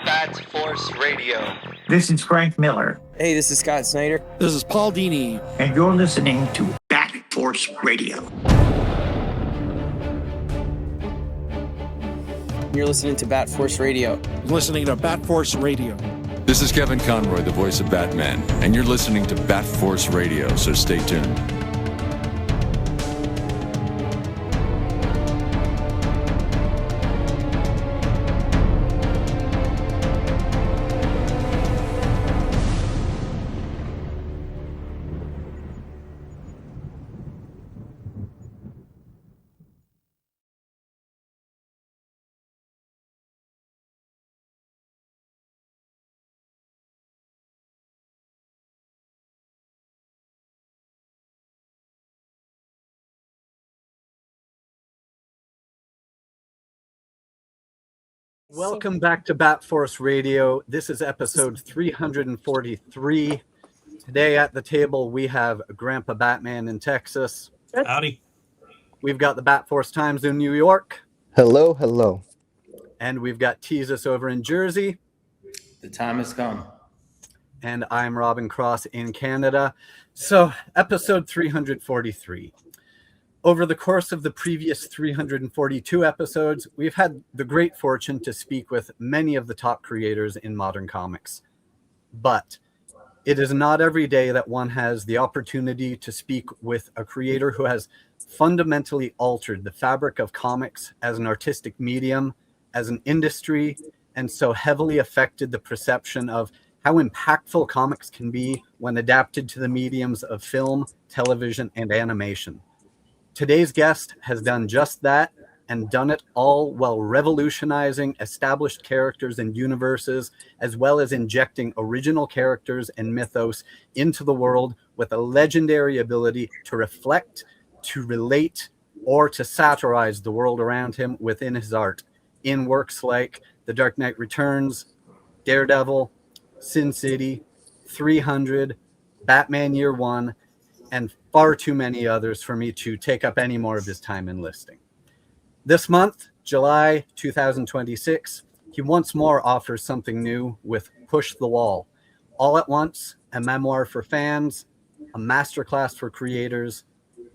Bat Force Radio. This is Frank Miller. Hey, this is Scott Snyder. This is Paul Dini. And you're listening to Bat Force Radio. You're listening to Bat Force Radio. Listening to Bat Force Radio. This is Kevin Conroy, the voice of Batman, and you're listening to Bat Force Radio, so stay tuned. Welcome back to Bat Force Radio. This is episode 343. Today at the table, we have Grandpa Batman in Texas. Howdy. We've got the Bat Force Times in New York. Hello, hello. And we've got Teasus over in Jersey. The time has come. And I'm Robin Cross in Canada. So, episode 343. Over the course of the previous 342 episodes, we've had the great fortune to speak with many of the top creators in modern comics. But it is not every day that one has the opportunity to speak with a creator who has fundamentally altered the fabric of comics as an artistic medium, as an industry, and so heavily affected the perception of how impactful comics can be when adapted to the mediums of film, television, and animation. Today's guest has done just that and done it all while revolutionizing established characters and universes, as well as injecting original characters and mythos into the world with a legendary ability to reflect, to relate, or to satirize the world around him within his art in works like The Dark Knight Returns, Daredevil, Sin City, 300, Batman Year One, and far too many others for me to take up any more of his time in listing. This month, July 2026, he once more offers something new with Push the Wall. All at once, a memoir for fans, a masterclass for creators,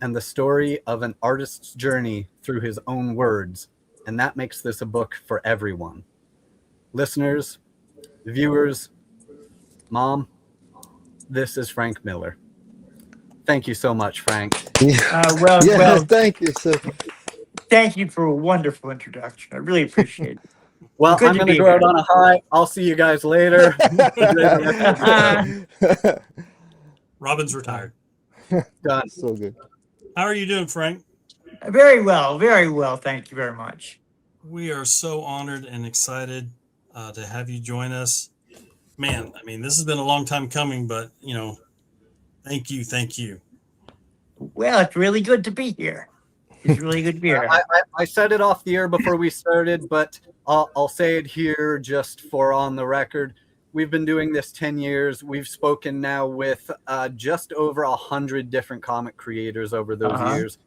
and the story of an artist's journey through his own words. And that makes this a book for everyone. Listeners, viewers, Mom, this is Frank Miller. Thank you so much, Frank. Well, thank you, sir. Thank you for a wonderful introduction. I really appreciate it. Well, I'm going to go out on a high. I'll see you guys later. Robin's retired. Done. So good. How are you doing, Frank? Very well, very well. Thank you very much. We are so honored and excited to have you join us. Man, I mean, this has been a long time coming, but, you know, thank you. Well, it's really good to be here. It's really good to be here. I said it off the air before we started, but I'll say it here just for on the record. We've been doing this 10 years. We've spoken now with just over 100 different comic creators over those years.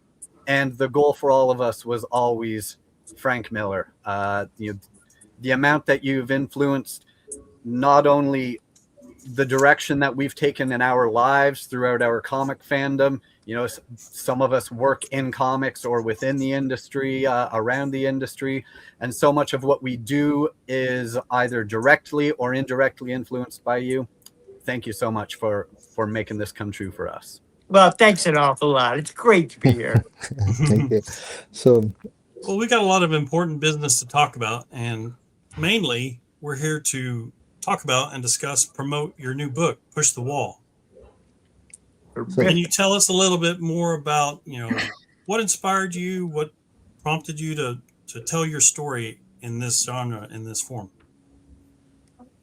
And the goal for all of us was always Frank Miller. The amount that you've influenced not only the direction that we've taken in our lives throughout our comic fandom. You know, some of us work in comics or within the industry, around the industry. And so much of what we do is either directly or indirectly influenced by you. Thank you so much for making this come true for us. Well, thanks an awful lot. It's great to be here. Thank you. Well, we got a lot of important business to talk about. And mainly, we're here to talk about and discuss, promote your new book, Push the Wall. Can you tell us a little bit more about, what inspired you, what prompted you to tell your story in this genre, in this form?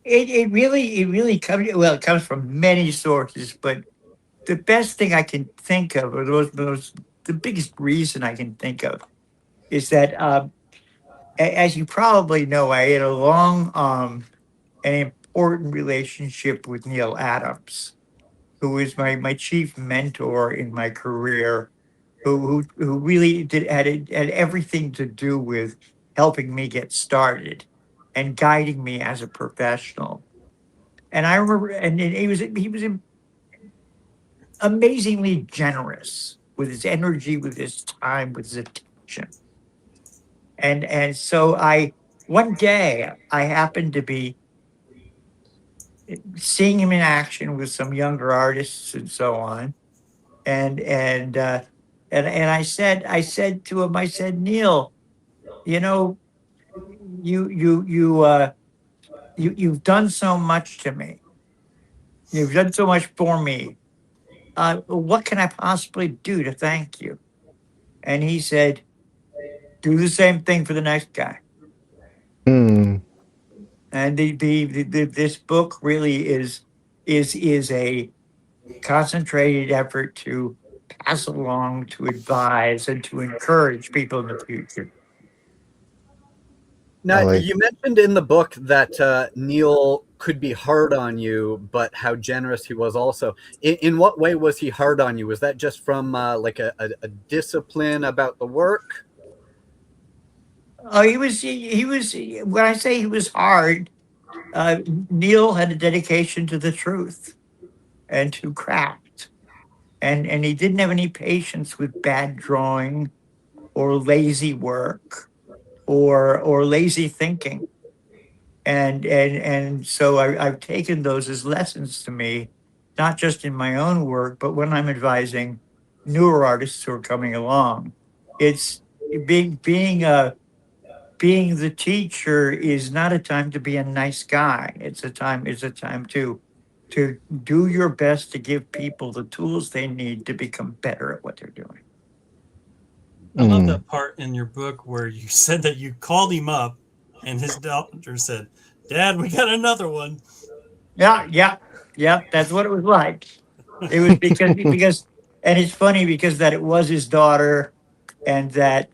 It really comes, it comes from many sources, but the best thing I can think of, or the biggest reason I can think of, is that, as you probably know, I had a long, an important relationship with Neil Adams, who was my chief mentor in my career, who really had everything to do with helping me get started. and guiding me as a professional. And I remember, and he was amazingly generous with his energy, with his time, with his attention. And so one day I happened to be seeing him in action with some younger artists and so on. And I said to him, I said, Neil, you know, you've done so much to me. You've done so much for me. What can I possibly do to thank you? And he said, do the same thing for the next guy. Hmm. And this book really is a concentrated effort to pass along, to advise, and to encourage people in the future. Now, you mentioned in the book that Neil could be hard on you, but how generous he was also. In what way was he hard on you? Was that just from like a discipline about the work? Oh, he was, when I say he was hard, Neil had a dedication to the truth and to craft. And he didn't have any patience with bad drawing or lazy work or lazy thinking. And so I've taken those as lessons to me, not just in my own work, but when I'm advising newer artists who are coming along. It's being the teacher is not a time to be a nice guy. It's a time to do your best to give people the tools they need to become better at what they're doing. I love that part in your book where you said that you called him up and his doctor said, Dad, we got another one. Yeah. That's what it was like. It was because and it's funny because that it was his daughter, and that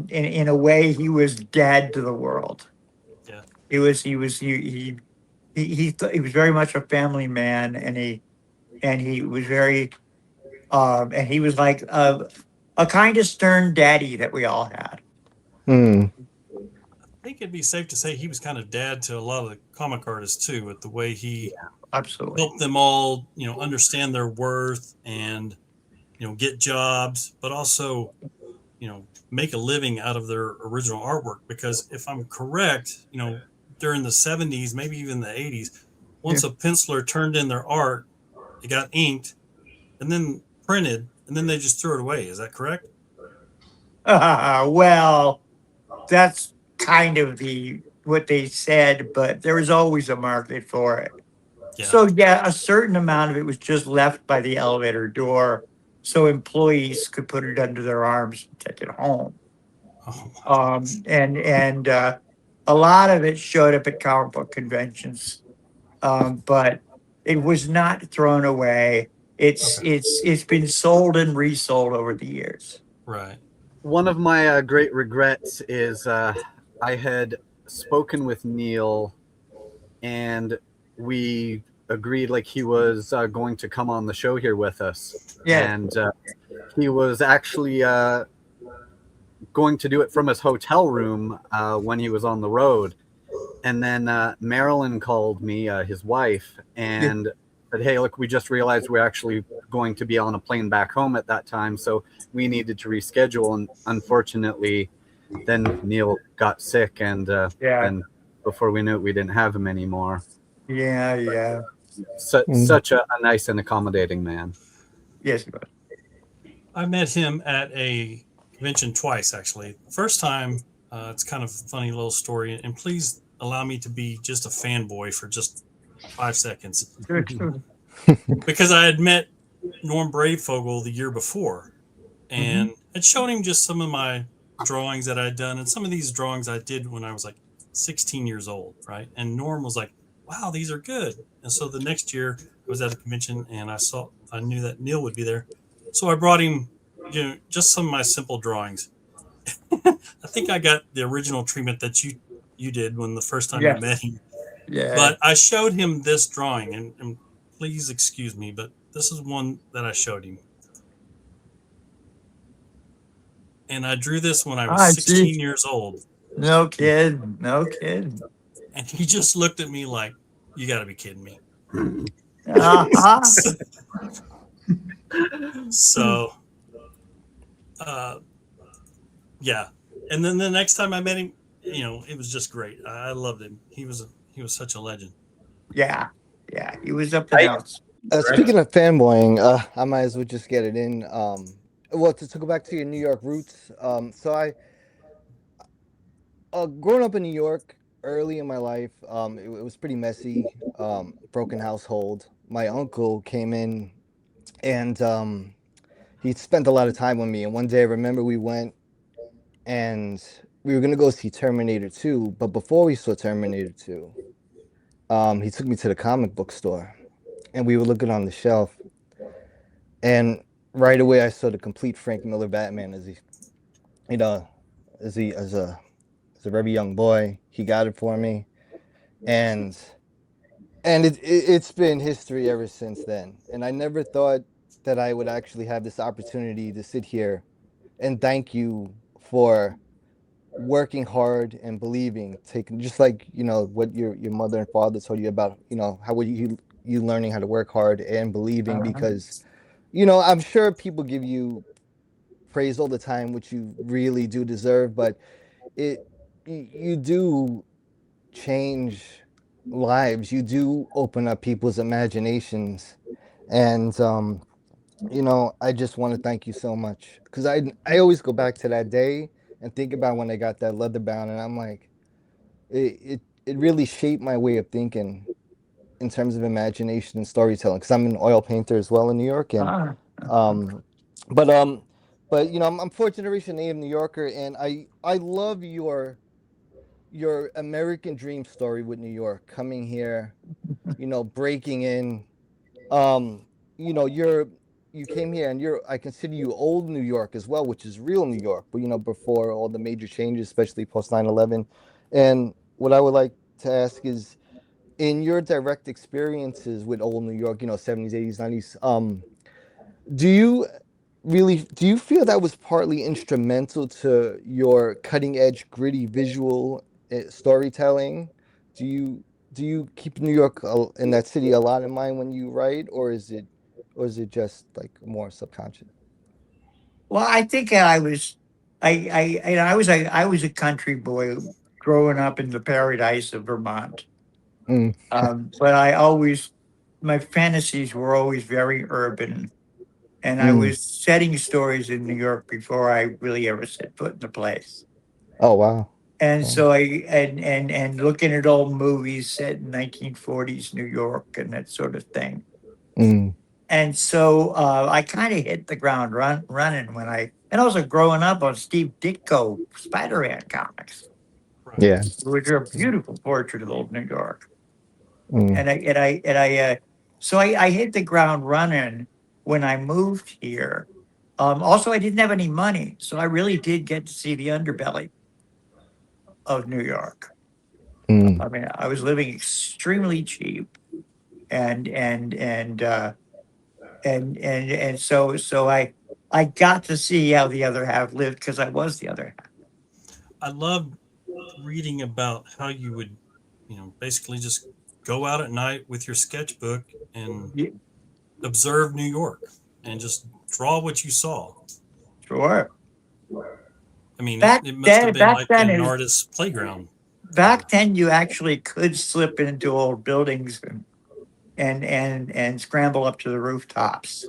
in a way he was dad to the world. Yeah. He was very much a family man, and he was very and he was like a kind of stern daddy that we all had. Hmm. I think it'd be safe to say he was kind of dad to a lot of the comic artists too, with the way he Absolutely helped them all, understand their worth and, get jobs, but also, make a living out of their original artwork. Because if I'm correct, during the 70s, maybe even the 80s, once a penciler turned in their art, it got inked and then printed, and then they just threw it away. Is that correct? Well, that's kind of what they said, but there was always a market for it. Yeah. So yeah, a certain amount of it was just left by the elevator door, so employees could put it under their arms and take it home. Oh, And a lot of it showed up at comic book conventions, but it was not thrown away. It's been sold and resold over the years. right. One of my great regrets is I had spoken with Neil, and we agreed like he was going to come on the show here with us. Yeah. And he was actually going to do it from his hotel room when he was on the road. And then Marilyn called me, his wife, and said, hey, look, we just realized we're actually going to be on a plane back home at that time, so we needed to reschedule. And unfortunately, then Neil got sick, and then before we knew it, we didn't have him anymore. Yeah. Such a nice and accommodating man. Yes, he was. I met him at a convention twice, actually. First time, it's kind of a funny little story, and please allow me to be just a fanboy for just 5 seconds. Because I had met Norm Brayfogle the year before, and had shown him just some of my drawings that I'd done, and some of these drawings I did when I was like 16 years old, right? And Norm was like, wow, these are good. And so the next year I was at a convention, and I knew that Neil would be there. So I brought him, just some of my simple drawings. I think I got the original treatment that you did when the first time you met him. Yeah. But I showed him this drawing, and please excuse me, but this is one that I showed him. And I drew this when I was 16 years old. No kidding. No kidding. And he just looked at me like, "You got to be kidding me." Uh-huh. So, yeah. And then the next time I met him, it was just great. I loved him. He was such a legend. Yeah. Yeah. He was up and out. Speaking of fanboying, I might as well just get it in. Well, to go back to your New York roots, so I, growing up in New York early in my life, it was pretty messy, broken household. My uncle came in, and he spent a lot of time with me. And one day, I remember we went, and we were gonna go see Terminator 2. But before we saw Terminator 2, he took me to the comic book store, and we were looking on the shelf, and right away I saw the complete Frank Miller Batman as he, as a very young boy. He got it for me, and it's been history ever since then. And I never thought that I would actually have this opportunity to sit here and thank you for working hard and believing, taking just like what your mother and father told you about, how would you learning how to work hard and believing, because I'm sure people give you praise all the time, which you really do deserve, but you do change lives. You do open up people's imaginations, and I just want to thank you so much, because I always go back to that day and think about when I got that leather bound, and I'm like, it really shaped my way of thinking in terms of imagination and storytelling, because I'm an oil painter as well in New York, and um but I'm fourth generation native New Yorker, and I love your American dream story with New York, coming here, breaking in. You came here, and I consider you old New York as well, which is real New York, but before all the major changes, especially post 9/11. And what I would like to ask is, in your direct experiences with old New York, 70s, 80s, 90s, do you feel that was partly instrumental to your cutting edge, gritty visual storytelling? Do you keep New York in that city a lot in mind when you write, or is it just like more subconscious? Well, I think I was a country boy growing up in the paradise of Vermont. Mm, But my fantasies were always very urban, and I mm. was setting stories in New York before I really ever set foot in the place. Oh wow. And Wow. so and looking at old movies set in 1940s New York and that sort of thing. Mm, And so I kind of hit the ground running and also growing up on Steve Ditko Spider-Man comics, Right. yeah. which are a beautiful portrait of old New York. Mm, So I hit the ground running when I moved here. Also, I didn't have any money, so I really did get to see the underbelly of New York. mm, I mean, I was living extremely cheap, and and and uh, and so I got to see how the other half lived because I was the other half. I loved reading about how you would, basically just go out at night with your sketchbook and Ye- observe New York and just draw what you saw. Sure. I mean, Back it must have then, been back like then an is artist's playground. back then you actually could slip into old buildings and scramble up to the rooftops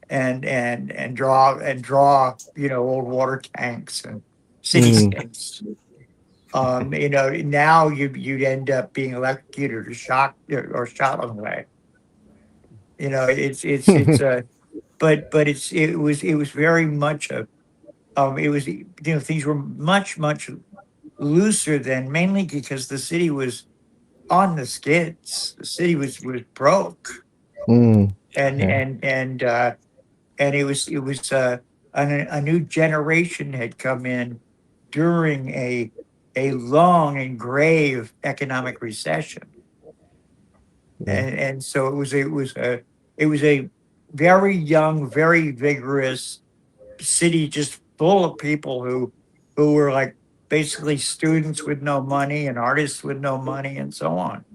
and draw old water tanks and mm. cityscapes. Now you'd end up being electrocuted or shot on the way. It's but it was very much it was things were much looser then, mainly because the city was on the skids. The city was broke, Mm, and yeah. a new generation had come in during a long and grave economic recession, Yeah. and so it was a very young, very vigorous city, just full of people who were like basically students with no money and artists with no money and so on.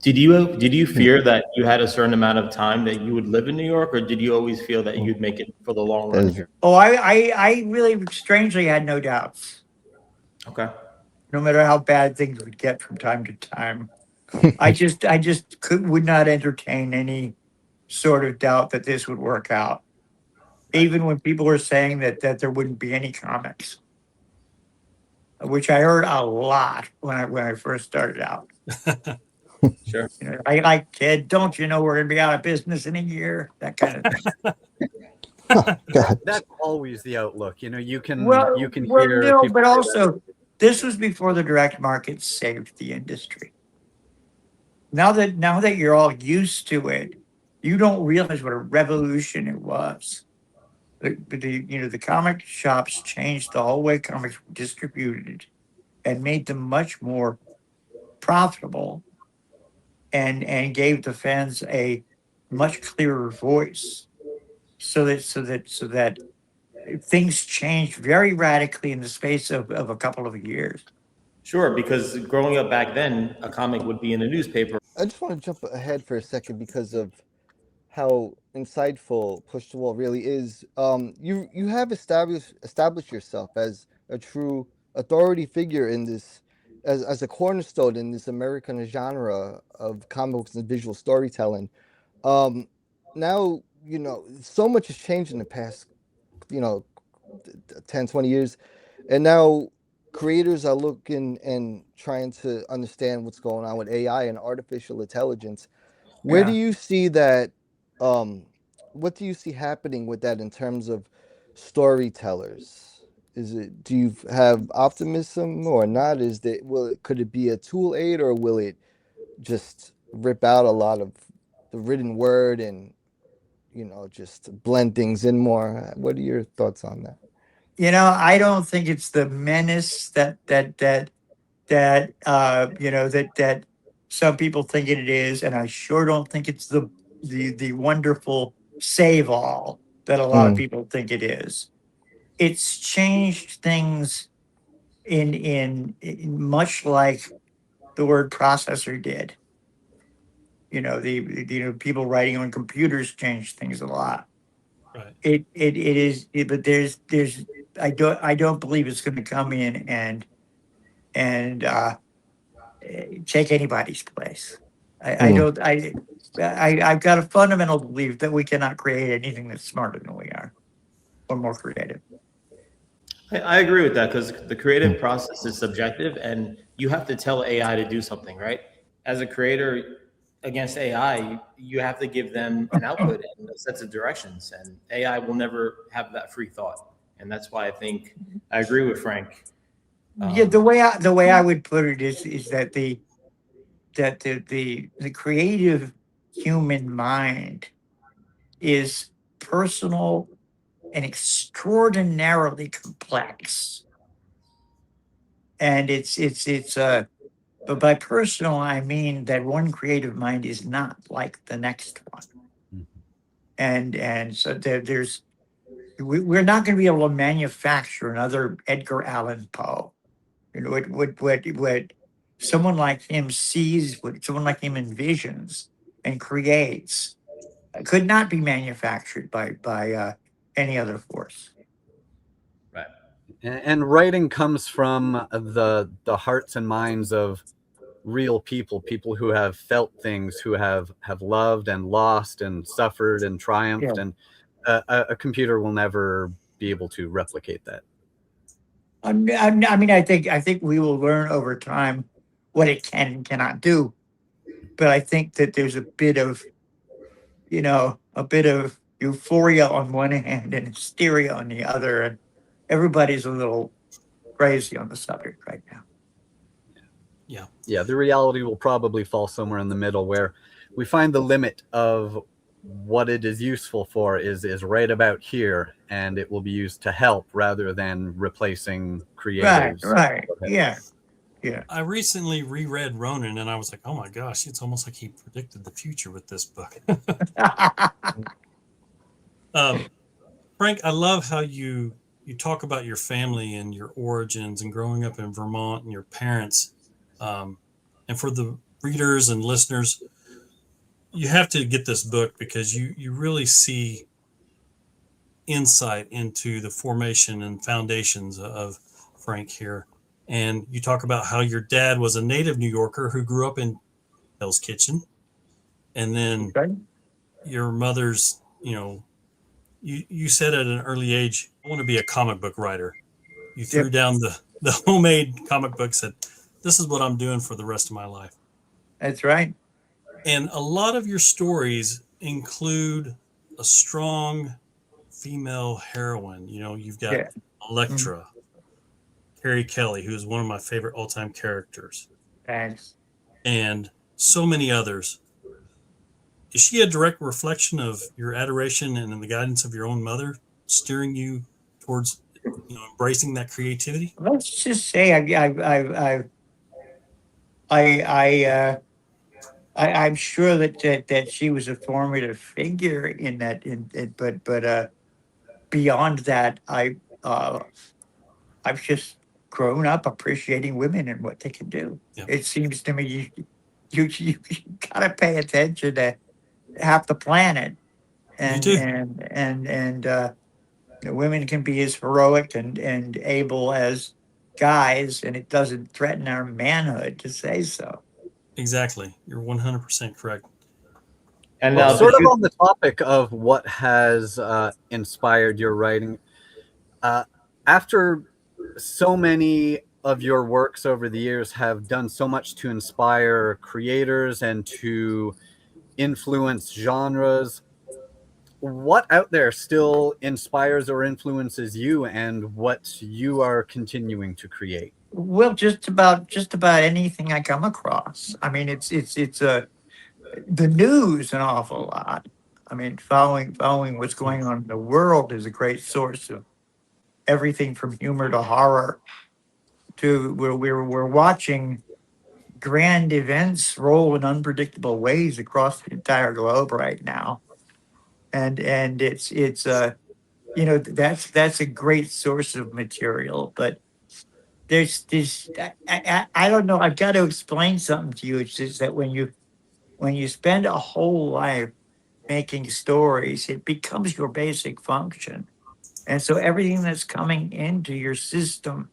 Did you fear that you had a certain amount of time that you would live in New York, or did you always feel that you'd make it for the long run There's- here? Oh, I really strangely had no doubts, Okay. no matter how bad things would get from time to time. I just would not entertain any sort of doubt that this would work out, even when people were saying that there wouldn't be any comics, which I heard a lot when I first started out. Sure. You know, I like, kid, don't you know we're gonna be out of business in a year? That kind of thing. God. That's always the outlook. You know, you can Well, hear no, people but say that. also this was before the direct market saved the industry. Now that you're all used to it, you don't realize what a revolution it was. The comic shops changed the whole way comics were distributed and made them much more profitable and gave the fans a much clearer voice. So that things changed very radically in the space of a couple of years. Sure, because growing up back then, a comic would be in a newspaper. I just want to jump ahead for a second because of how insightful Push the Wall really is. You have established yourself as a true authority figure in this, as a cornerstone in this American genre of comic books and visual storytelling. Um, Now, so much has changed in the past, you know, 10, 20 years, and now creators are looking and trying to understand what's going on with AI and artificial intelligence. Where do Yeah. you see that? Um, what do you see happening with that in terms of storytellers? Do you have optimism or not? Could it be a tool aid, or will it just rip out a lot of the written word and just blend things in more? What are your thoughts on that? I don't think it's the menace that some people think it is, and I sure don't think it's the wonderful save all that a lot of Mm, people think it is. It's changed things in much like the word processor did. People writing on computers changed things a lot. Right. But there's I don't believe it's going to come in and take anybody's place. I mm. don't. I've got a fundamental belief that we cannot create anything that's smarter than we are, or more creative. I agree with that because the creative process is subjective and you have to tell AI to do something, right? As a creator against AI, you have to give them an output and a sets of directions, and AI will never have that free thought. And that's why I think I agree with Frank. Yeah, the way I would put it is that the creative human mind is personal and extraordinarily complex, and but by personal I mean that one creative mind is not like the next one, and so we're not going to be able to manufacture another Edgar Allan Poe. What someone like him sees, what someone like him envisions and creates, could not be manufactured by any other force. Right. And writing comes from the hearts and minds of real people who have felt things, who have loved and lost and suffered and triumphed, Yeah. and a computer will never be able to replicate that. I mean, I think we will learn over time what it can and cannot do, but I think that there's a bit of euphoria on one hand and hysteria on the other, and everybody's a little crazy on the subject right now. Yeah, the reality will probably fall somewhere in the middle, where we find the limit of what it is useful for is right about here, and it will be used to help rather than replacing Right, creators. right, yeah. I recently reread Ronin, and I was like, "Oh my gosh, it's almost like he predicted the future with this book." Frank, I love how you you talk about your family and your origins and growing up in Vermont and your parents. And for the readers and listeners, you have to get this book because you really see insight into the formation and foundations of Frank here. And you talk about how your dad was a native New Yorker who grew up in Hell's Kitchen. And then your mother's, you said at an early age, I want to be a comic book writer. You threw down the homemade comic book, said, this is what I'm doing for the rest of my life. That's right. And a lot of your stories include a strong female heroine. You've got Electra, Carrie Kelly, who's one of my favorite all-time characters. Thanks. And so many others. Is she a direct reflection of your adoration and the guidance of your own mother, steering you towards, embracing that creativity? Let's just say I'm sure that she was a formative figure in that. But beyond that, I've just grown up appreciating women and what they can do. Yep. It seems to me you gotta pay attention to half the planet, and the women can be as heroic and able as guys, and it doesn't threaten our manhood to say so. Exactly. You're 100% correct. And sort of on the topic of what has inspired your writing, after so many of your works over the years have done so much to inspire creators and to influence genres, what out there still inspires or influences you and what you are continuing to create? Well, just about anything I come across. I mean, it's the news an awful lot. I mean, following what's going on in the world is a great source of everything from humor to horror. To we're watching grand events roll in unpredictable ways across the entire globe right now, and it's that's a great source of material, but. There's I don't know. I've got to explain something to you. It's just that when you spend a whole life making stories, it becomes your basic function, and so everything that's coming into your system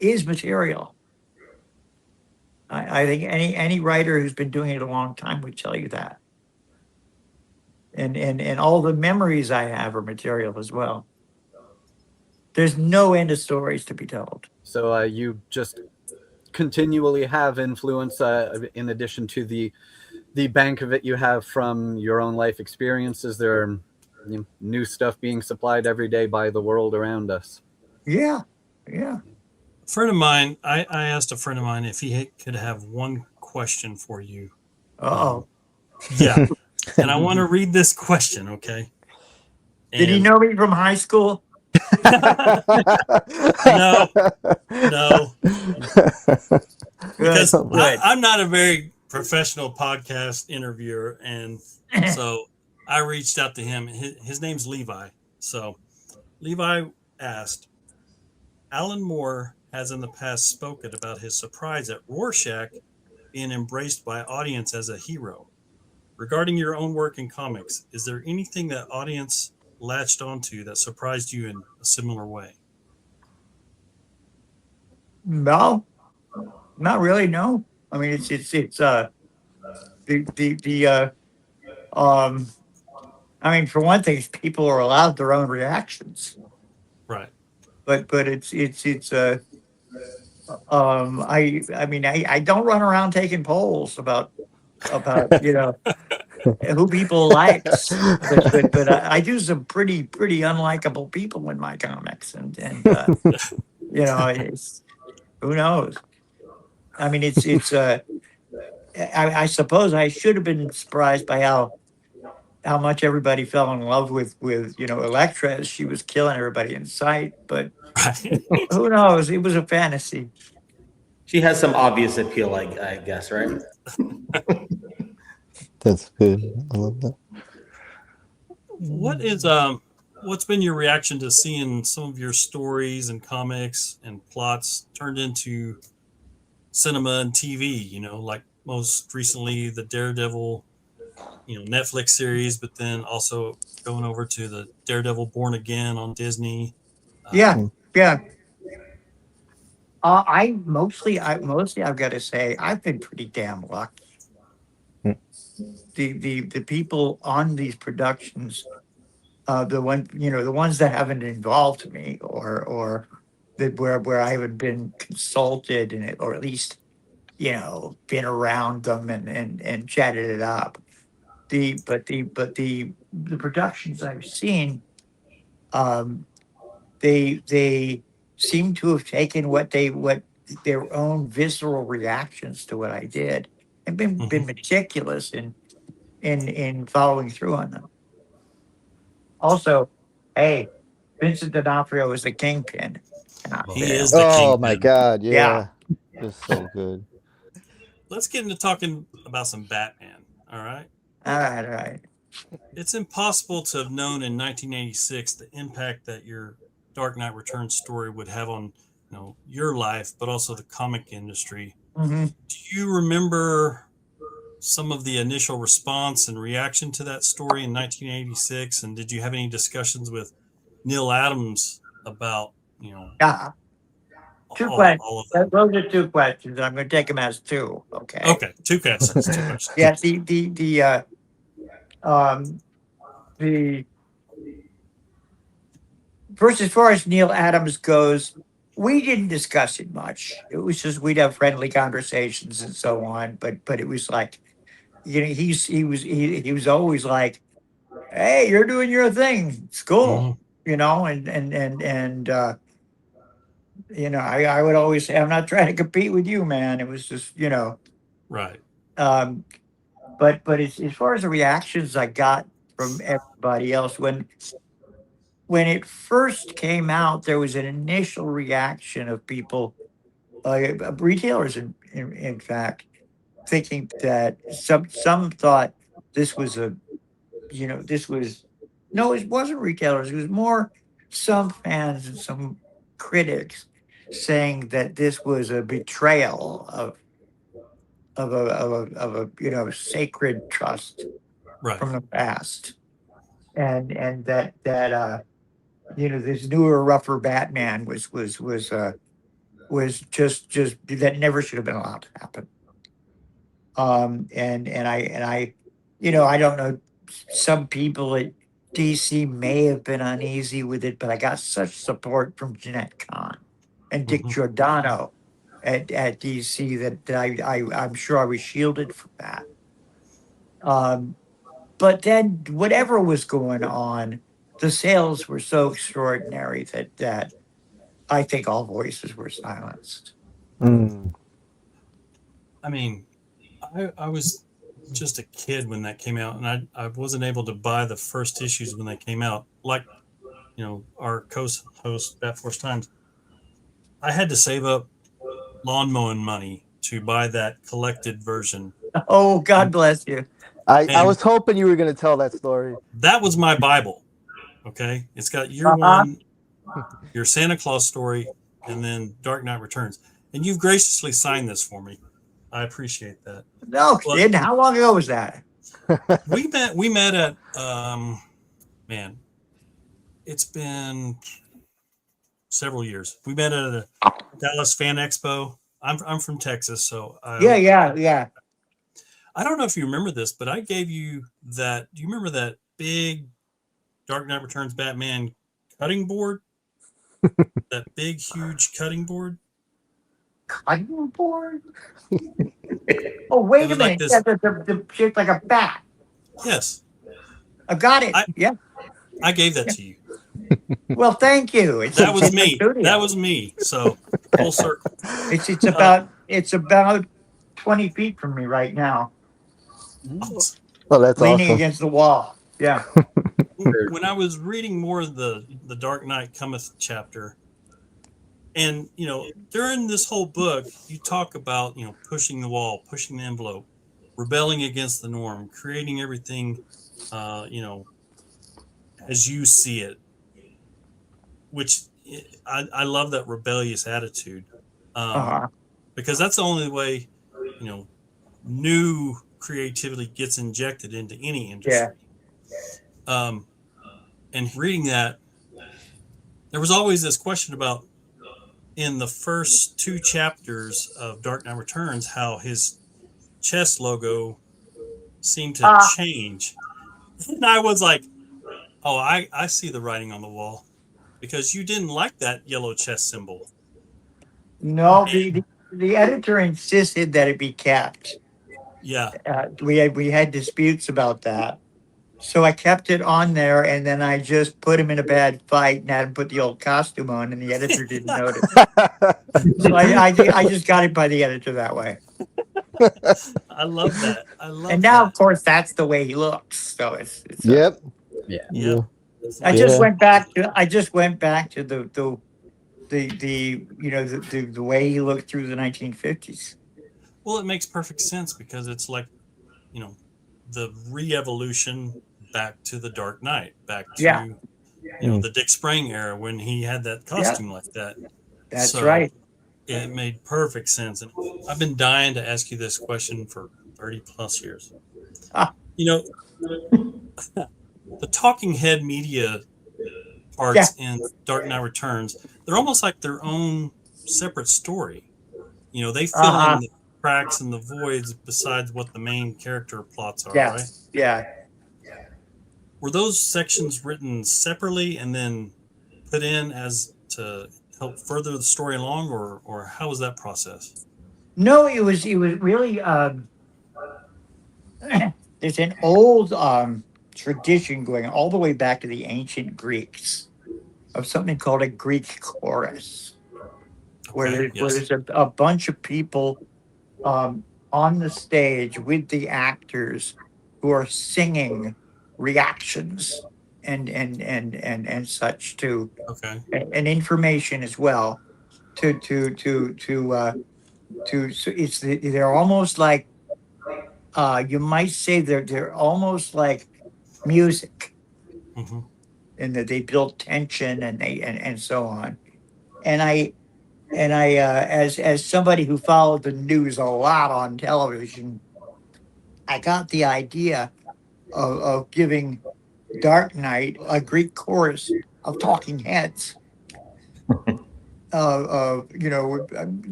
is material. I think any writer who's been doing it a long time would tell you that, and all the memories I have are material as well. There's no end of stories to be told. So you just continually have influence in addition to the bank of it you have from your own life experiences. There are new stuff being supplied every day by the world around us. Yeah. A friend of mine, I asked a friend of mine if he could have one question for you. Yeah. And I want to read this question, okay? Did he know me from high school? No. Because I'm not a very professional podcast interviewer, and so I reached out to him. His name's Levi. So Levi asked, Alan Moore has in the past spoken about his surprise at Rorschach being embraced by audience as a hero. Regarding your own work in comics, is there anything that audience latched onto that surprised you in a similar way? No, not really. No, I mean it's I mean, for one thing, people are allowed their own reactions, right? But I mean I don't run around taking polls about who people likes, but I do some pretty unlikable people in my comics, and it's, who knows? I mean, I suppose I should have been surprised by how much everybody fell in love with Electra as she was killing everybody in sight, but who knows? It was a fantasy. She has some obvious appeal, I guess, right? That's good. I love that. What is what's been your reaction to seeing some of your stories and comics and plots turned into cinema and TV? Like most recently the Daredevil, Netflix series, but then also going over to the Daredevil Born Again on Disney. Yeah, Mm. yeah. I mostly I've got to say I've been pretty damn lucky. Mm. The people on these productions, the ones that haven't involved me or that where I haven't been consulted in it, or at least been around them and chatted it up. The productions I've seen, um, they seem to have taken what their own visceral reactions to what I did and been Mhm. meticulous in following through on them. Also, hey, Vincent D'Onofrio is the kingpin. Cannot He fail. is the Oh my kingpin. God, Yeah. yeah, just so good. Let's get into talking about some Batman. All right. All right. All right. It's impossible to have known in 1986 the impact that your Dark Knight Returns story would have on, your life, but also the comic industry. Hmm. Do you remember some of the initial response and reaction to that story in 1986? And did you have any discussions with Neil Adams about, Yeah. Two all of questions. that? Those are two questions. I'm going to take them as two. Okay. Okay, two questions. Two questions. Yeah. Um, the first, as far as Neil Adams goes, we didn't discuss it much. It was just we'd have friendly conversations and so on. But it was like, he was always like, "Hey, you're doing your thing. It's cool," Hmm. I would always say, "I'm not trying to compete with you, man." It was just, Right. um, but as far as the reactions I got from everybody else when it first came out, there was an initial reaction of people, retailers, in fact, thinking that some thought this was this was no, it wasn't retailers. It was more some fans and some critics saying that this was a betrayal of a sacred trust Right. from the past, and this newer, rougher Batman was just that never should have been allowed to happen. I don't know. Some people at DC may have been uneasy with it, but I got such support from Jeanette Kahn and Dick Hmm. Giordano at DC that I'm sure I was shielded from that. Um, but then whatever was going on, the sales were so extraordinary that I think all voices were silenced. Mm. I mean, I was just a kid when that came out, and I wasn't able to buy the first issues when they came out. Like, our co-host Bat Force Times, I had to save up lawn mowing money to buy that collected version, Oh, God and bless you. I and was hoping you were gonna tell that story. that was my Bible. Okay, it's got year Uh-huh. one, your Santa Claus story, and then Dark Knight Returns. And you've graciously signed this for me. I appreciate that. No But kidding. How long ago was that? we met at man, it's been several years. We met at a Dallas Fan Expo. I'm from Texas, so Yeah, yeah, yeah. I don't know if you remember this, but I gave you that. Do you remember that big Dark Knight Returns Batman cutting board? That big, huge cutting board. Cutting board? Oh, It wait a was like minute. Yeah, this. the shaped like a bat. Yes, I got it. I Yeah. I gave that to you. Well, thank you. That was In the me. studio. That was me. So full circle. It's about 20 feet from me right now, Awesome. Well, that's leaning awesome. against the wall. Yeah. When I was reading more of the Dark Knight Cometh chapter, and during this whole book, you talk about pushing the wall, pushing the envelope, rebelling against the norm, creating everything, as you see it. which I love that rebellious attitude, Uh-huh. because that's the only way, new creativity gets injected into any Yeah. industry. And reading that, there was always this question about in the first 2 chapters of Dark Knight Returns how his chess logo seemed to change. And I was like, oh, I see the writing on the wall, because you didn't like that yellow chess symbol. No, the editor insisted that it be kept. Yeah. We had disputes about that. So I kept it on there, and then I just put him in a bad fight and had him put the old costume on, and the editor didn't notice. So I just got it by the editor that way. I love that. And now, of course, that's the way he looks. So it's Yep. Yeah. I just went back to the the way he looked through the 1950s. Well, it makes perfect sense, because it's like, the re-evolution back to the Dark Knight, back to the Dick Sprang era when he had that costume like that. That's right. It made perfect sense. And I've been dying to ask you this question for 30 plus years. The talking head media parts in Dark Knight Returns, they're almost like their own separate story. They fill in the cracks and the voids besides what the main character plots are, right? Yeah. Were those sections written separately and then put in as to help further the story along, or how was that process? No, it was really there's an old tradition going all the way back to the ancient Greeks of something called a Greek chorus, where there's a bunch of people on the stage with the actors who are singing reactions and such to and information as well to so they're almost like you might say they're almost like music, in that they build tension and so on. And I as somebody who followed the news a lot on television, I got the idea of giving Dark Knight a Greek chorus of talking heads. Throwing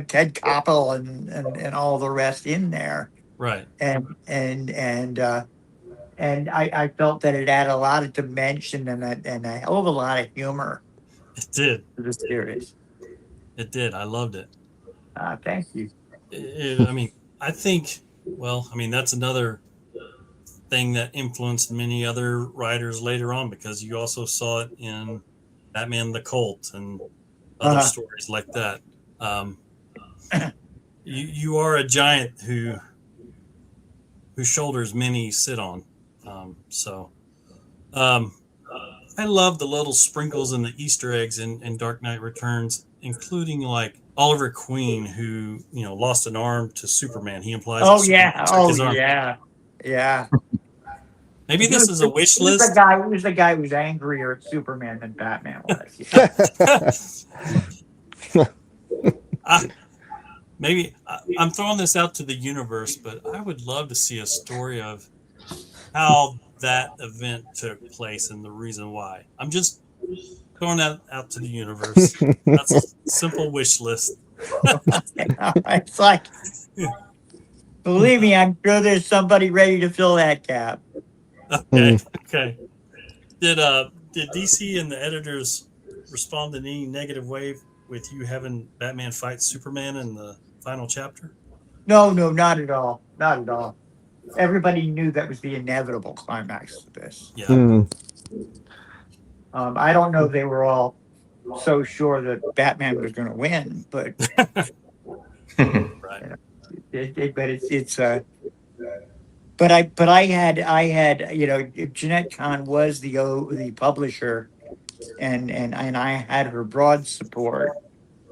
Ted Koppel and all the rest in there. Right. And I felt that it had a lot of dimension and a hell of a lot of humor. It did. To the series. It did. I loved it. Thank you. I think, that's another thing that influenced many other writers later on, because you also saw it in Batman the Cult and other stories like that. You are a giant whose shoulders many sit on. I love the little sprinkles and the Easter eggs in Dark Knight Returns, including like Oliver Queen, who lost an arm to Superman. He implies. Yeah. Maybe this is a wish list. Who's the guy who's angrier at Superman than Batman was? Maybe I'm throwing this out to the universe, but I would love to see a story of how that event took place and the reason why. I'm just throwing that out to the universe. That's a simple wish list. It's like, believe me, I'm sure there's somebody ready to fill that gap. Okay. Did DC and the editors respond in any negative way with you having Batman fight Superman in the final chapter? No, not at all. Not at all. Everybody knew that was the inevitable climax of this. Yeah. I don't know if they were all so sure that Batman was going to win, but right. But I had Jeanette Kahn was the publisher, and I had her broad support,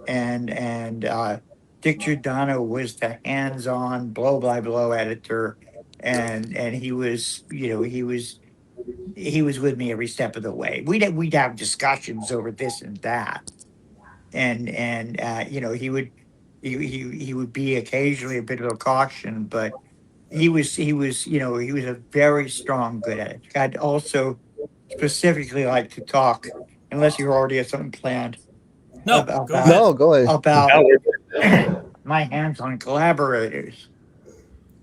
and Dick Giordano was the hands-on blow by blow editor, and he was he was with me every step of the way. We'd have discussions over this and that, and you know, he would be occasionally a bit of a caution, but he was you know, he was a very strong good at it. I'd also specifically like to talk, unless you already have something planned, No, about go ahead. No, go ahead. my hands-on collaborators,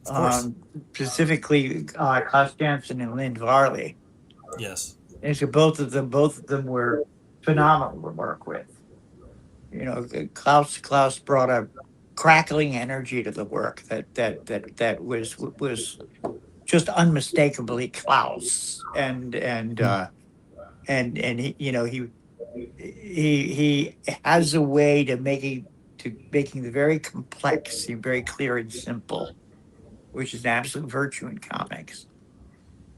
Of course. specifically Costanza and Lynn Varley. Yes. And so both of them were phenomenal to work with. You know, Klaus brought a crackling energy to the work that was just unmistakably Klaus, and he, you know, he has a way to making the very complex seem very clear and simple, which is an absolute virtue in comics.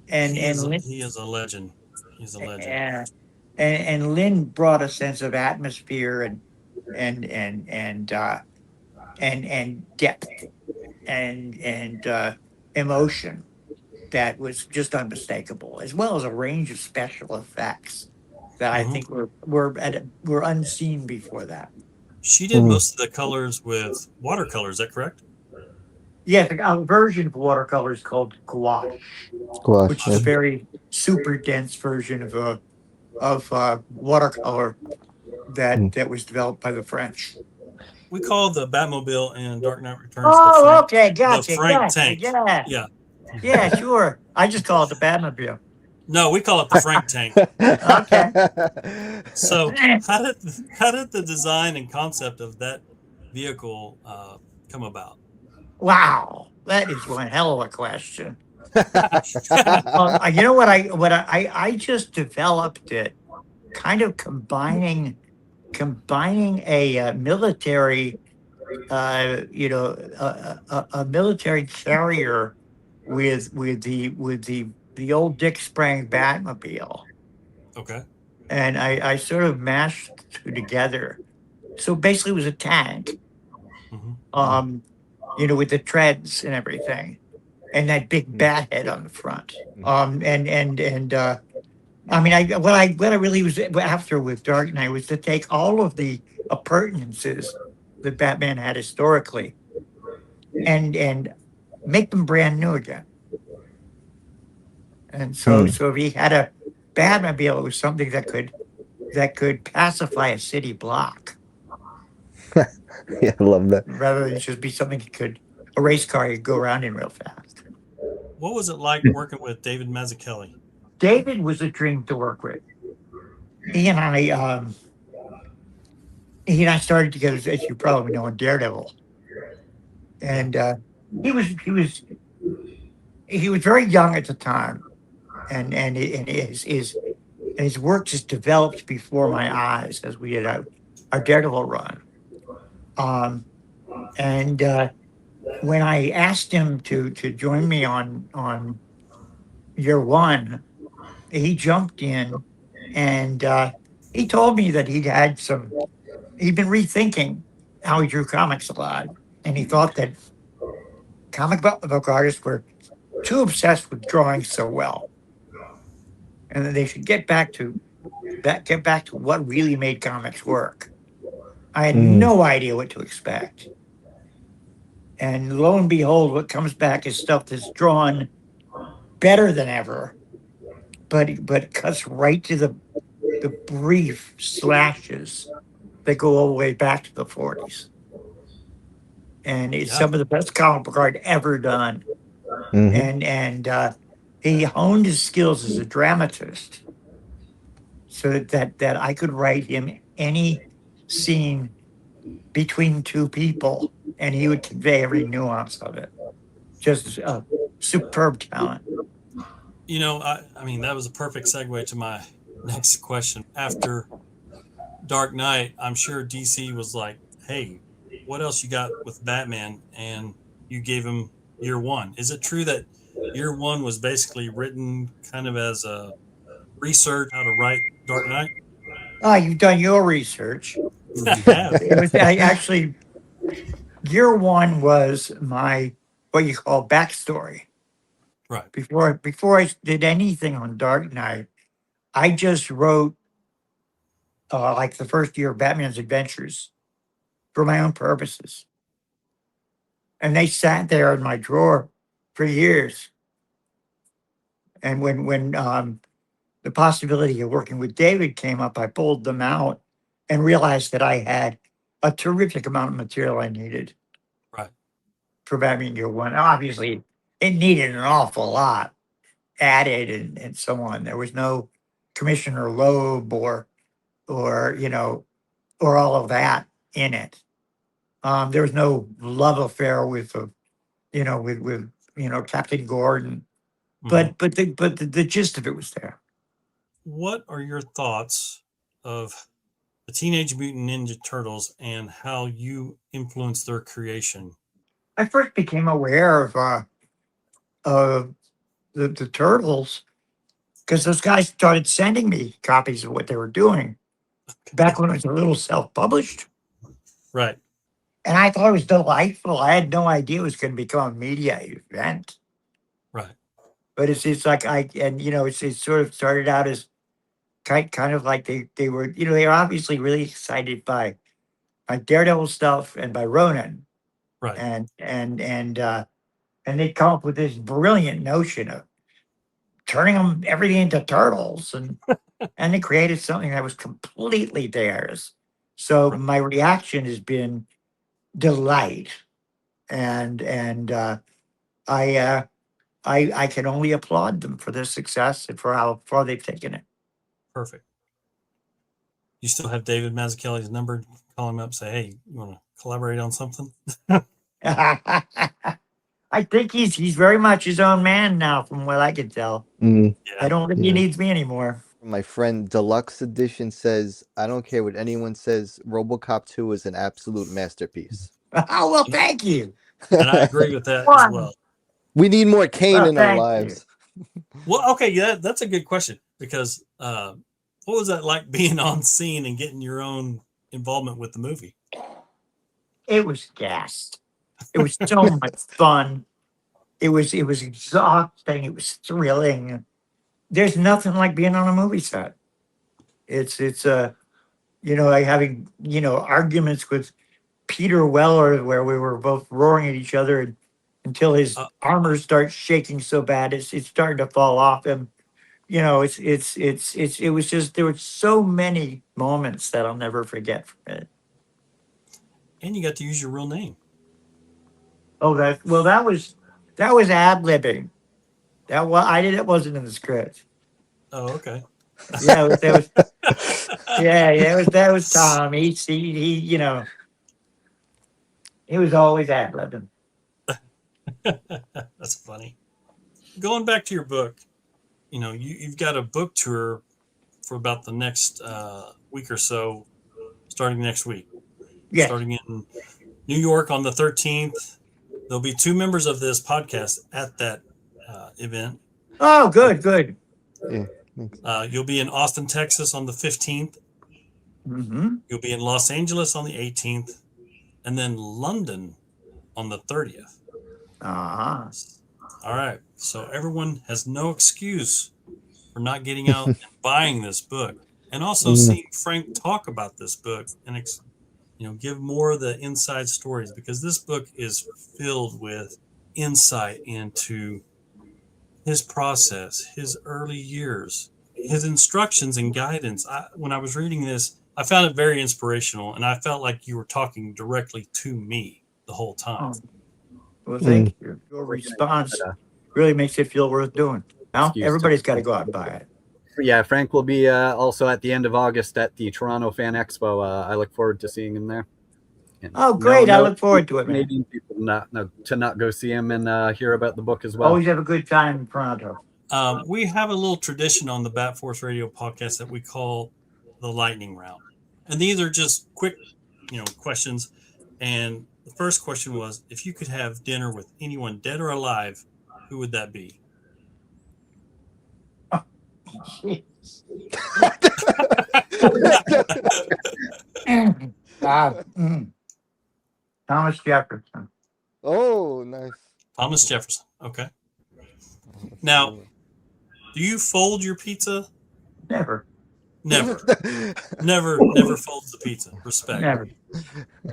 And Lynn, He is a legend. He's a legend. and Lynn brought a sense of atmosphere and and and uh, and depth and emotion that was just unmistakable, as well as a range of special effects that I think were unseen before that. She did most of the colors with watercolors. Is that correct? Yes, a version of watercolor is called gouache, Gosh, which is a very super dense version of watercolor that was developed by the French. We call the Batmobile in Dark Knight Returns Oh, okay, gotcha, the Frank gotcha, tank. yeah, Yeah. sure. I just call it the Batmobile. No, we call it the Frank tank. Okay. So how did the design and concept of that vehicle come about? Wow, that is one hell of a question. You know what I just developed it, kind of combining a military, you know, a military carrier with the old Dick Sprang Batmobile, Okay. and I sort of mashed the two together. So basically, it was a tank, Mhm. you know, with the treads and everything, and that big bat head on the front. I mean, what I really was after with Dark Knight was to take all of the appurtenances that Batman had historically and make them brand new again. And so if he had a Batmobile, it was something that could pacify a city block, Yeah, I love that. rather than just be something a race car you could go around in real fast. What was it like working with David Mazzucchelli? David was a dream to work with. He and I started together, as you probably know, in Daredevil, and he was very young at the time, and his work just developed before my eyes as we did our Daredevil run. And when I asked him to join me on year one, he jumped in, and he told me that he'd been rethinking how he drew comics a lot, and he thought that comic book artists were too obsessed with drawing so well, and that they should get back to what really made comics work. I had no idea what to expect, and lo and behold, what comes back is stuff that's drawn better than ever, but cuts right to the brief slashes that go all the way back to the 40s. And it's some of the best comic book art ever done. And he honed his skills as a dramatist so that I could write him any scene between two people, and he would convey every nuance of it. Just a superb talent. You know, I mean, that was a perfect segue to my next question. After Dark Knight, I'm sure DC was like, hey, what else you got with Batman? And you gave him year one. Is it true that year one was basically written kind of as a research how to write Dark Knight? Oh, you've done your research. It was actually year one was my what you call backstory. Right. Before I did anything on Dark Knight, I just wrote like the first year of Batman's Adventures for my own purposes, and they sat there in my drawer for years. And when the possibility of working with David came up, I pulled them out and realized that I had a terrific amount of material I needed Right. for Batman Year One. Obviously, it needed an awful lot added and so on. There was no Commissioner Loeb or or all of that in it. There was no love affair with with Captain Gordon, Mhm. but the gist of it was there. What are your thoughts of the Teenage Mutant Ninja Turtles and how you influenced their creation? I first became aware of the turtles because those guys started sending me copies of what they were doing back when it was a little self-published. Right. And I thought it was delightful. I had no idea it was going to become a media event. Right. But it's like it sort of started out as kind of like they were they were obviously really excited by Daredevil stuff and by Ronan. Right. And they'd come up with this brilliant notion of turning them everything into turtles and they created something that was completely theirs. So Right. my reaction has been delight, and I can only applaud them for their success and for how far they've taken it. Perfect. You still have David Mazzucchelli's number? Call him up, say, hey, you want to collaborate on something? I think he's very much his own man now, from what I can tell. Mm, I don't think he yeah. needs me anymore. My friend Deluxe Edition says, I don't care what anyone says, RoboCop 2 is an absolute masterpiece. Oh, well, thank you. And I agree with that as well. We need more Kane Well, in our thank lives. Well, okay, yeah, that's a good question because what was that like being on scene and getting your own involvement with the movie? It was gassed. It was so much fun. It was exhausting. It was thrilling. There's nothing like being on a movie set. It's like having arguments with Peter Weller where we were both roaring at each other until his armor starts shaking so bad it's starting to fall off him. It was just there were so many moments that I'll never forget from it. And you got to use your real name. Oh, that was ad-libbing. It wasn't in the script. Oh, okay. Yeah, that was Tom. He was always ad-libbing. That's funny. Going back to your book, you've got a book tour for about the next week or so, starting next week. Yes. Starting in New York on the 13th. There'll be 2 members of this podcast at that event. Oh, good. Yeah. You'll be in Austin, Texas on the 15th. Mm-hmm. You'll be in Los Angeles on the 18th, and then London on the 30th. Uh-huh. All right. So everyone has no excuse for not getting out and buying this book, and also seeing Frank talk about this book and give more of the inside stories, because this book is filled with insight into his process, his early years, his instructions and guidance. When I was reading this, I found it very inspirational, and I felt like you were talking directly to me the whole time. Oh, well, thank you. Your response really makes it feel worth doing. Now, everybody's got to go out and buy it. Yeah, Frank will be also at the end of August at the Toronto Fan Expo. I look forward to seeing him there. And Oh, great. I look forward to it, man. Canadian people to not go see him and hear about the book as well. Always have a good time in Toronto. We have a little tradition on the Bat Force Radio podcast that we call the lightning round. And these are just quick, questions. And the first question was, if you could have dinner with anyone dead or alive, who would that be? Thomas Jefferson. Oh, nice. Thomas Jefferson. Okay. Now, do you fold your pizza? Never. Never folds the pizza. Respect. Never.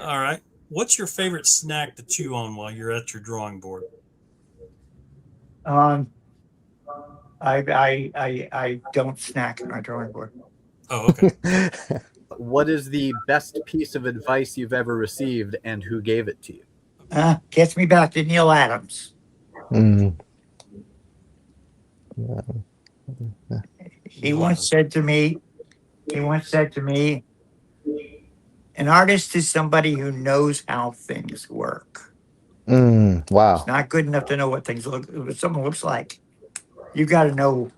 All right. What's your favorite snack to chew on while you're at your drawing board? I don't snack at my drawing board. Oh, okay. What is the best piece of advice you've ever received, and who gave it to you? Gets me back to Neil Adams. He once said to me, an artist is somebody who knows how things work. Wow. It's not good enough to know what someone looks like. You got to know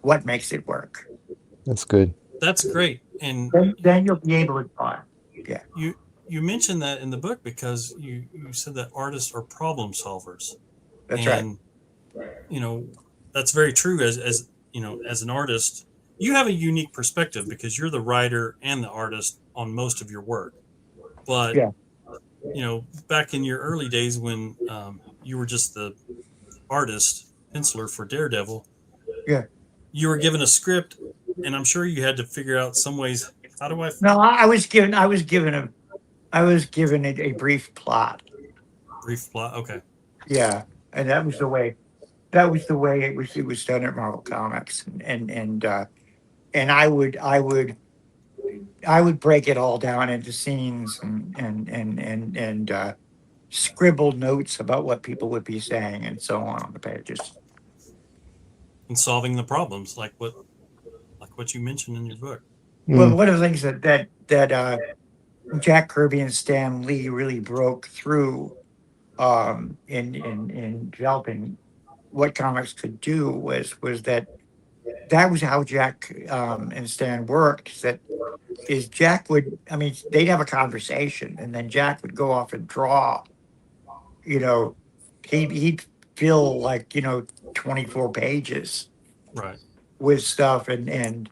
what makes it work. That's good. That's great. And then you'll be able to talk. Yeah. You mentioned that in the book because you said that artists are problem solvers. That's right. You know, that's very true. As you know, as an artist, you have a unique perspective because you're the writer and the artist on most of your work. But yeah. You know, back in your early days when you were just the artist penciler for Daredevil, yeah, you were given a script, and I'm sure you had to figure out some ways. How do I? No, I was given a brief plot. Brief plot. Okay. Yeah, and that was the way it was done at Marvel Comics, and I would break it all down into scenes and scribble notes about what people would be saying and so on the pages. And solving the problems, like what you mentioned in your book. Well, one of the things that Jack Kirby and Stan Lee really broke through in developing what comics could do was that was how Jack and Stan worked. Jack would, they'd have a conversation, and then Jack would go off and draw. You know, he'd fill 24 pages, right, with stuff, and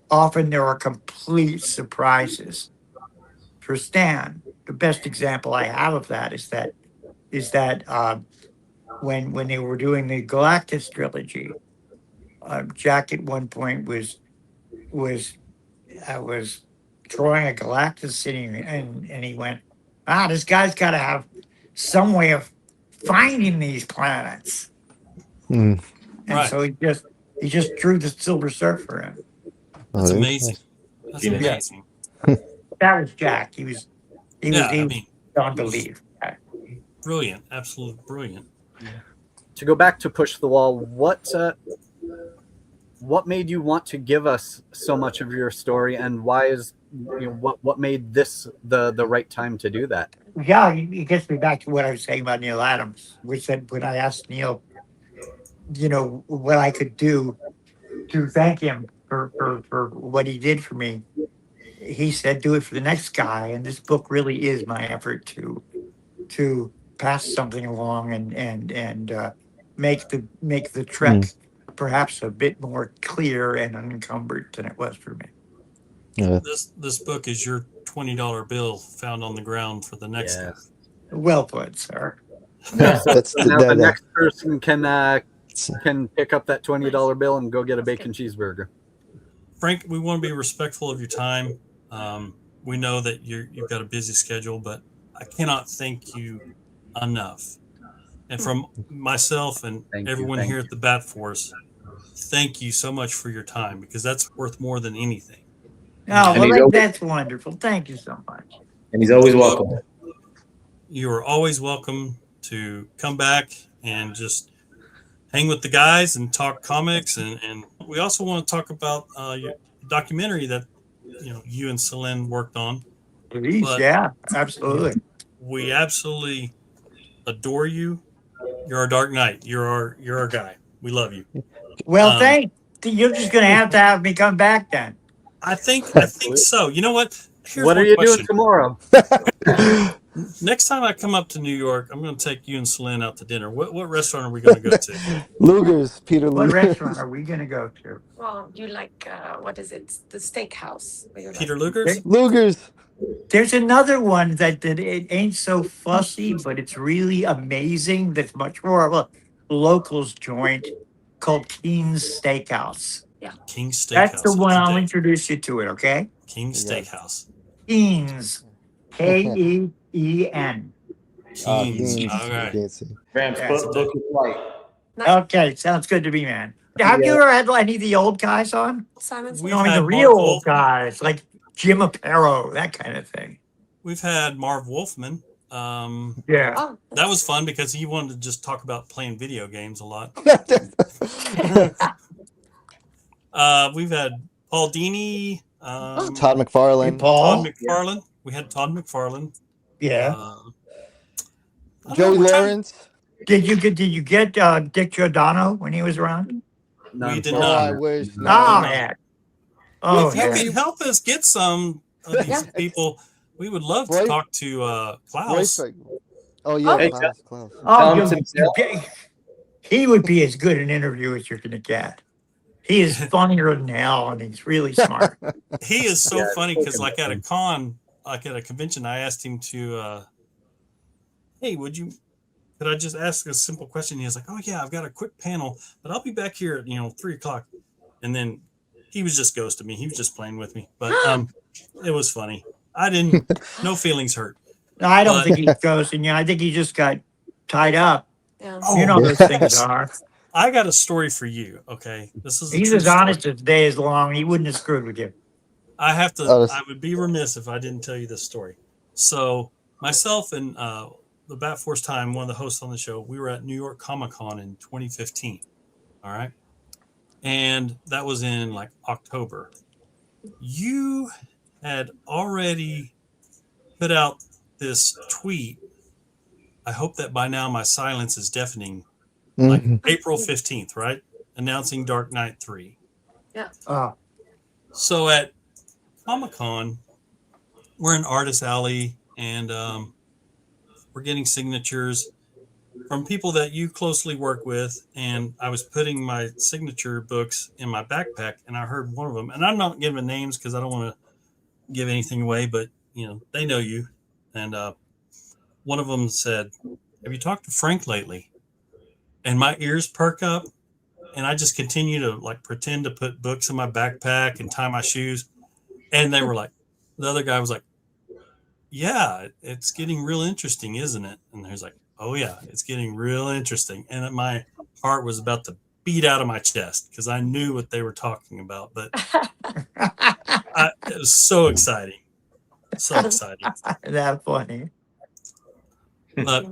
often there are complete surprises. For Stan, the best example I have of that is that when they were doing the Galactus trilogy, Jack at one point was drawing a Galactus city, and he went, this guy's got to have some way of finding these planets. And right. So he just drew the Silver Surfer in. That's amazing. That's amazing. That was Jack. He was beyond belief. Brilliant, absolutely brilliant. To go back to Push the Wall, what made you want to give us so much of your story, and why is what made this the right time to do that? Yeah, it gets me back to what I was saying about Neil Adams, which said when I asked Neil, what I could do to thank him for what he did for me, he said, do it for the next guy. And this book really is my effort to pass something along and make the trek perhaps a bit more clear and unencumbered than it was for me. Yeah. This book is your $20 bill found on the ground for the next guy. Well put, sir. That's the next person can pick up that $20 bill and go get a bacon cheeseburger. Frank, we want to be respectful of your time. We know that you've got a busy schedule, but I cannot thank you enough. And from myself and everyone here at the Bat Force, thank you so much for your time, because that's worth more than anything. Oh, well, that's wonderful. Thank you so much. And he's always welcome. You are always welcome to come back and just hang with the guys and talk comics. And we also want to talk about your documentary that you and Celine worked on. Please, yeah, absolutely. We absolutely adore you. You're our Dark Knight. You're our guy. We love you. Well, you're just going to have me come back then. I think so. You know what? Here's what are you doing tomorrow? Next time I come up to New York, I'm going to take you and Celine out to dinner. What restaurant are we going to go to? Luger's, Peter Luger's. What restaurant are we going to go to? Well, you like, what is it? The steakhouse. Peter Luger's? Luger's. There's another one that it ain't so fussy, but it's really amazing. That's much more of locals joint called Keen's Steakhouse. King's That's the Steakhouse. one. I'll Okay. introduce you to it. Okay. King's Yes. Steakhouse. Keen's, Keen. Keen's. Keen's. All right. Can't see. Rams, Yeah. book your flight. Okay, sounds good to me, man. Have you ever had any of the old guys on? Simon's We've No, I mean the had real Marv old Wolfman. guys, like Jim Aparo, that kind of thing. We've had Marv Wolfman. Yeah. Oh, That was fun because he wanted to just talk about playing video games a lot. We've had Paul Dini. Todd Hey, McFarlane. Paul. Todd McFarlane. We had Todd McFarlane. Yeah. I don't Joey know, we're trying- Lawrence. Did you get Dick Giordano when he was around? None. We did Oh, not. I wish. Oh, No. yeah. Oh, If you yeah. could help us get some of these Yeah. people, we would love to Roy- talk to Klaus. Royce- Oh yeah, Hey, Klaus, Klaus. Oh, Tell him you- to- you get- he would be as good an interview as you're going to get. He is funnier than hell, and he's really smart. He is so Yeah, funny because, fucking like at a fun. con, like at a convention, I asked him to, hey, could I just ask a simple question? He was like, oh yeah, I've got a quick panel, but I'll be back here at 3:00. And then he was just ghosting me. He was just playing with me, but it was funny. I didn't, no feelings hurt. No, I don't But- think he's ghosting you. I think he just got tied up. yeah. Oh, You know those things are. I got a story for you. Okay, this is a He's true as story. honest as day is long. He wouldn't have screwed with you. I have to. Oh, that's- I would be remiss if I didn't tell you this story. So myself and the Bat Force Time, one of the hosts on the show, we were at New York Comic Con in 2015. All right, and that was in like October. You had already put out this tweet. I hope that by now my silence is deafening. Like Mhm. April 15th, right? Announcing Dark Knight 3. Oh, So at Comic Con, we're in Artist Alley and we're getting signatures from people that you closely work with. And I was putting my signature books in my backpack and I heard one of them. And I'm not giving names because I don't want to give anything away, but they know you. And one of them said, have you talked to Frank lately? And my ears perk up. And I just continue to like pretend to put books in my backpack and tie my shoes. And they were like, the other guy was like, yeah, it's getting real interesting, isn't it? And there's like, oh yeah, it's getting real interesting. And my heart was about to beat out of my chest because I knew what they were talking about. But it was so exciting. So exciting. that's funny. But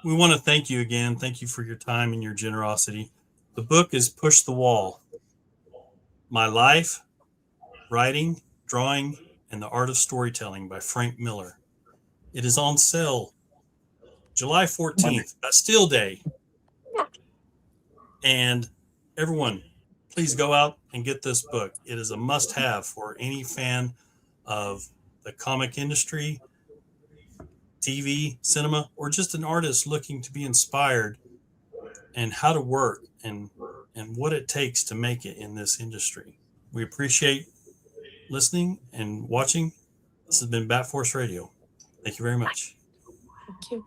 we want to thank you again. Thank you for your time and your generosity. The book is Push the Wall. My Life, Writing, Drawing, and the Art of Storytelling by Frank Miller. It is on sale July 14th, Bastille Day. And everyone, please go out and get this book. It is a must-have for any fan of the comic industry, TV, cinema, or just an artist looking to be inspired and how to work and what it takes to make it in this industry. We appreciate listening and watching. This has been Bat Force Radio. Thank you very much. Thank you.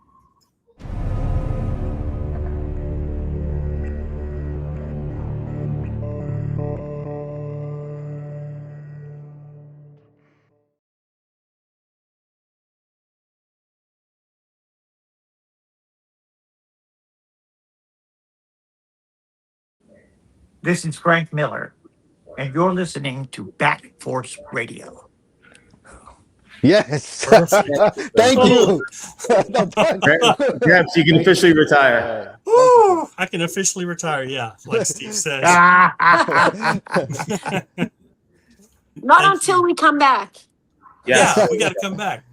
This is Frank Miller, and you're listening to Bat Force Radio. Yes. Thank you. Gramps, you can officially retire. Woo! I can officially retire. Yeah, like Steve says. Not Thank until we come back. Yes. Yeah, we got to come back.